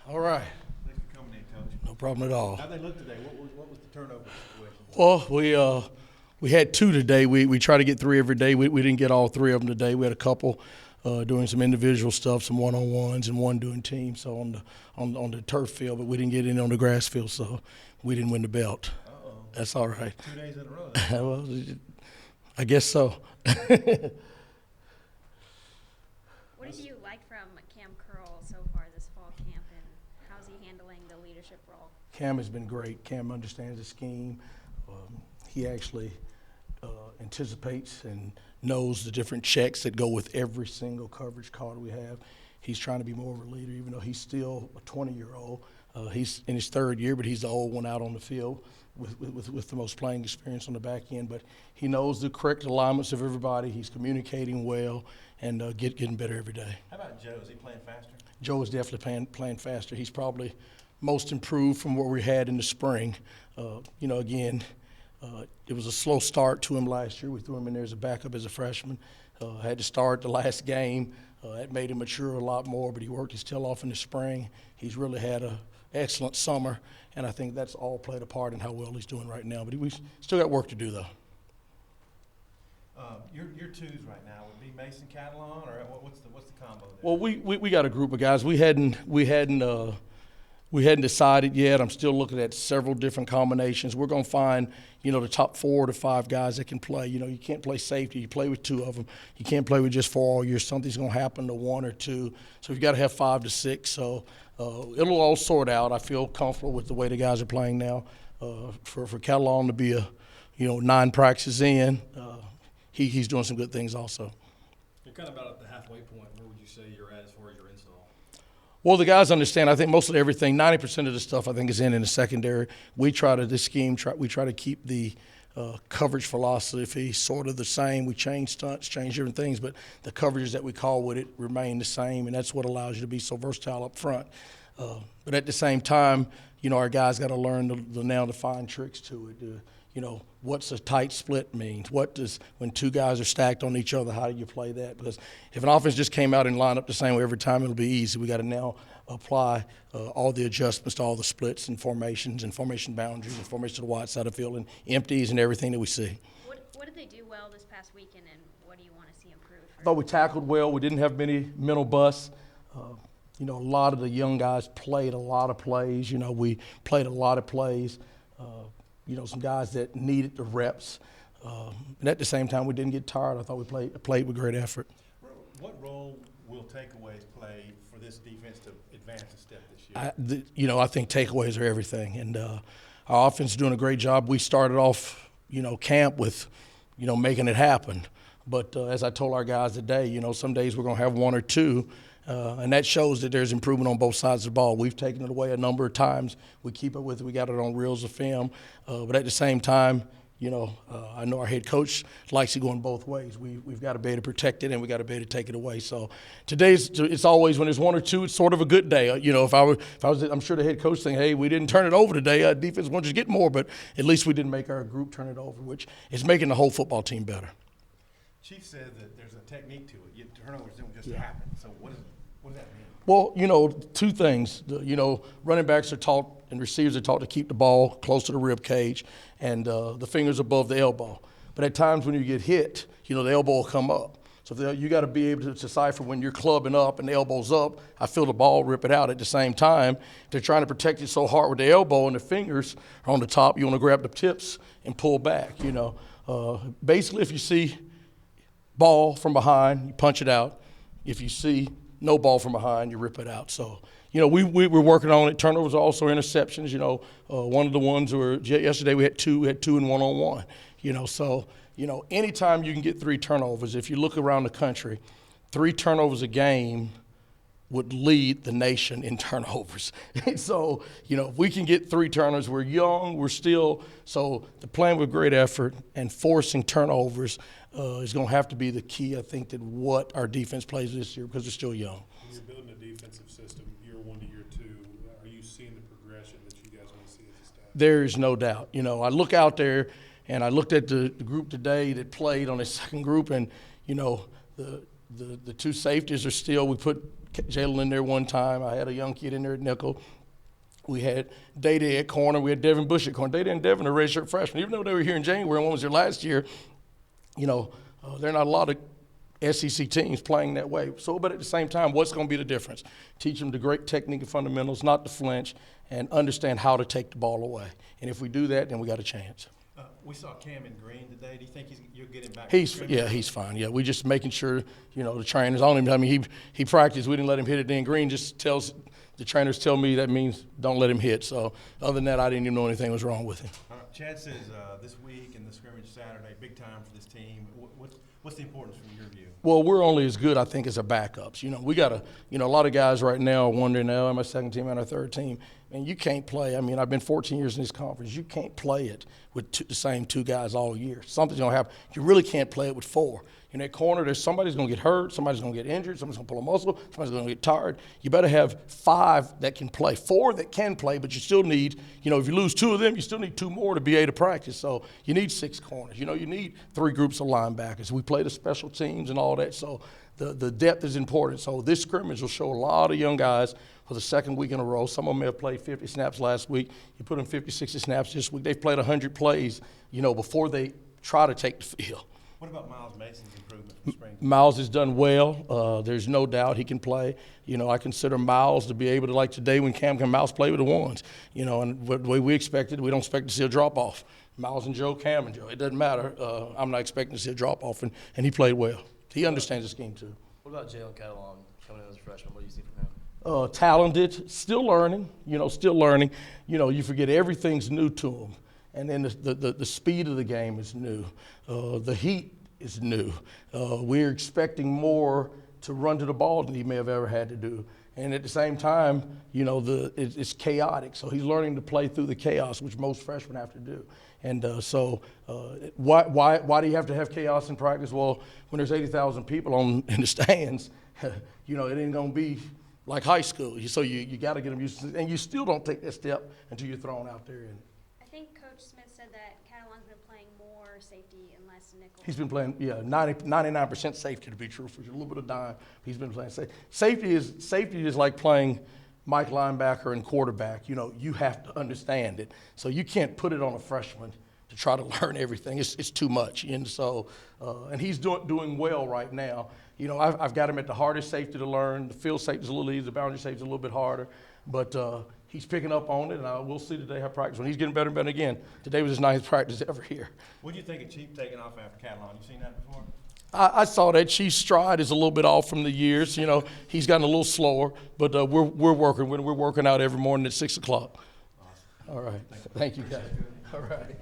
All right. Thanks for coming in, Coach. No problem at all. How'd they look today? What was the turnover situation? Well, we had 2 today. We try to get 3 every day. We didn't get all 3 of them today. We had a couple doing some individual stuff, some one-on-ones, and one doing team. So on the turf field, but we didn't get any on the grass field, so we didn't win the belt. Uh-oh. That's all right. 2 days in a row. Well, I guess so. What have you liked from Cam Curl so far this fall camp, and how's he handling the leadership role? Cam has been great. Cam understands the scheme. He actually anticipates and knows the different checks that go with every single coverage call that we have. He's trying to be more of a leader, even though he's still a 20-year-old. He's in his 3rd year, but he's the old one out on the field with the most playing experience on the back end. But he knows the correct alignments of everybody. He's communicating well and getting better every day. How about Joe? Is he playing faster? Joe is definitely playing faster. He's probably most improved from what we had in the spring. It was a slow start to him last year. We threw him in there as a backup as a freshman. Had to start the last game. That made him mature a lot more, but he worked his tail off in the spring. He's really had an excellent summer, and I think that's all played a part in how well he's doing right now. But we still got work to do, though. Your twos right now would be Mason Catalan, or what's the combo there? Well, we got a group of guys. We hadn't decided yet. I'm still looking at several different combinations. We're going to find, the top 4 to 5 guys that can play. You can't play safety. You play with 2 of them. You can't play with just 4 all year. Something's going to happen to 1 or 2. So you've got to have 5 to 6. So it'll all sort out. I feel comfortable with the way the guys are playing now. For Catalan to be 9 practices in, he's doing some good things also. You're kind of about at the halfway point. Where would you say you're at as far as your install? Well, the guys understand. I think most of everything, 90% of the stuff, I think, is in the secondary. We try to keep the coverage philosophy sort of the same. We change stunts, change different things, but the coverages that we call with it remain the same, and that's what allows you to be so versatile up front. But at the same time, our guys got to learn the now defined tricks to it. What's a tight split means? What does, when 2 guys are stacked on each other, how do you play that? Because if an offense just came out and lined up the same way every time, it'll be easy. We got to now apply all the adjustments to all the splits and formations and formation boundaries and formation to the wide side of the field and empties and everything that we see. What did they do well this past weekend, and what do you want to see improved? I thought we tackled well. We didn't have many mental busts. A lot of the young guys played a lot of plays. We played a lot of plays. Some guys that needed the reps. And at the same time, we didn't get tired. I thought we played with great effort. What role will takeaways play for this defense to advance a step this year? I think takeaways are everything. And our offense is doing a great job. We started off, camp with, making it happen. But as I told our guys today, some days we're going to have 1 or 2. And that shows that there's improvement on both sides of the ball. We've taken it away a number of times. We keep up with it. We got it on reels of film. But at the same time, I know our head coach likes it going both ways. We've got to be able to protect it, and we got to be able to take it away. So it's always when there's 1 or 2, it's sort of a good day. If I was, I'm sure the head coach saying, hey, we didn't turn it over today. Defense wants to get more, but at least we didn't make our group turn it over, which is making the whole football team better. Chief said that there's a technique to it. Turnovers don't just happen. So what does that mean? Well, 2 things. Running backs are taught and receivers are taught to keep the ball close to the rib cage and the fingers above the elbow. But at times when you get hit, the elbow will come up. So you got to be able to decipher when you're clubbing up and the elbow's up, I feel the ball rip it out. At the same time, they're trying to protect it so hard with the elbow and the fingers are on the top, you want to grab the tips and pull back, Basically, if you see ball from behind, you punch it out. If you see no ball from behind, you rip it out. So, we're working on it. Turnovers are also interceptions. One of the ones were yesterday we had 2 in one-on-one. Anytime you can get 3 turnovers, if you look around the country, 3 turnovers a game would lead the nation in turnovers. So, if we can get 3 turnovers, we're young, so the playing with great effort and forcing turnovers is going to have to be the key, I think, to what our defense plays this year because they're still young. When you're building a defensive system, year 1 to year 2, are you seeing the progression that you guys want to see as a staff? There's no doubt. I look out there and I looked at the group today that played on the second group, and the The two safeties are still, we put Jalen in there one time. I had a young kid in there at nickel. We had Day at corner. We had Devin Bush at corner. Day and Devin are redshirt freshmen. Even though they were here in January and one was here last year, there are not a lot of SEC teams playing that way. So, but at the same time, what's going to be the difference? Teach them the great technique and fundamentals, not to flinch, and understand how to take the ball away. And if we do that, then we got a chance. We saw Cam in green today. Do you think you'll get him back? He's fine. Yeah, we just making sure, the trainers on him. I mean, he practiced. We didn't let him hit it. Then green just tells the trainers tell me that means don't let him hit. So other than that, I didn't even know anything was wrong with him. Chad says this week and the scrimmage Saturday, big time for this team. What's the importance from your view? Well, we're only as good, I think, as our backups. We got a lot of guys right now are wondering, now, am I second team and our third team? And you can't play. I mean, I've been 14 years in this conference. You can't play it with the same two guys all year. Something's going to happen. You really can't play it with four. In that corner, there's somebody's going to get hurt, somebody's going to get injured, somebody's going to pull a muscle, somebody's going to get tired. You better have five that can play, four that can play, but you still need, if you lose two of them, you still need two more to be able to practice. So you need six corners. You need three groups of linebackers. We play the special teams and all that, so the depth is important. So this scrimmage will show a lot of young guys for the second week in a row. Some of them may have played 50 snaps last week. You put them 50, 60 snaps this week. They've played 100 plays, before they try to take the field. What about Miles Mason's improvement from spring? Miles has done well. There's no doubt he can play. I consider Miles to be able to, like today when Cam and Miles play with the ones, and the way we expected, we don't expect to see a drop-off. Miles and Joe, Cam and Joe, it doesn't matter. I'm not expecting to see a drop-off, and he played well. He understands the scheme, too. What about Jalen Catalon coming in as a freshman? What do you see from him? Talented, still learning, still learning. You forget everything's new to him. And then the speed of the game is new. The heat is new. We're expecting more to run to the ball than he may have ever had to do. And at the same time, it's chaotic. So he's learning to play through the chaos, which most freshmen have to do. And why do you have to have chaos in practice? Well, when there's 80,000 people in the stands, it ain't going to be like high school. So you got to get them used to it. And you still don't take that step until you're thrown out there. I think Coach Smith said that Catalan's been playing more safety and less nickel. He's been playing, 99% safety to be truthful. A little bit of dime. He's been playing safety. Safety is like playing Mike linebacker and quarterback. You have to understand it. So you can't put it on a freshman to try to learn everything. It's too much. And so, and he's doing well right now. I've got him at the hardest safety to learn. The field safety is a little easier. The boundary safety is a little bit harder. But he's picking up on it, and we'll see today how practice. When he's getting better and better again, today was his ninth practice ever here. What do you think of Chief taking off after Catalan? You seen that before? I saw that Chief's stride is a little bit off from the years. He's gotten a little slower, but we're working. We're working out every morning at 6 o'clock. Awesome. All right. Thank you, guys. All right.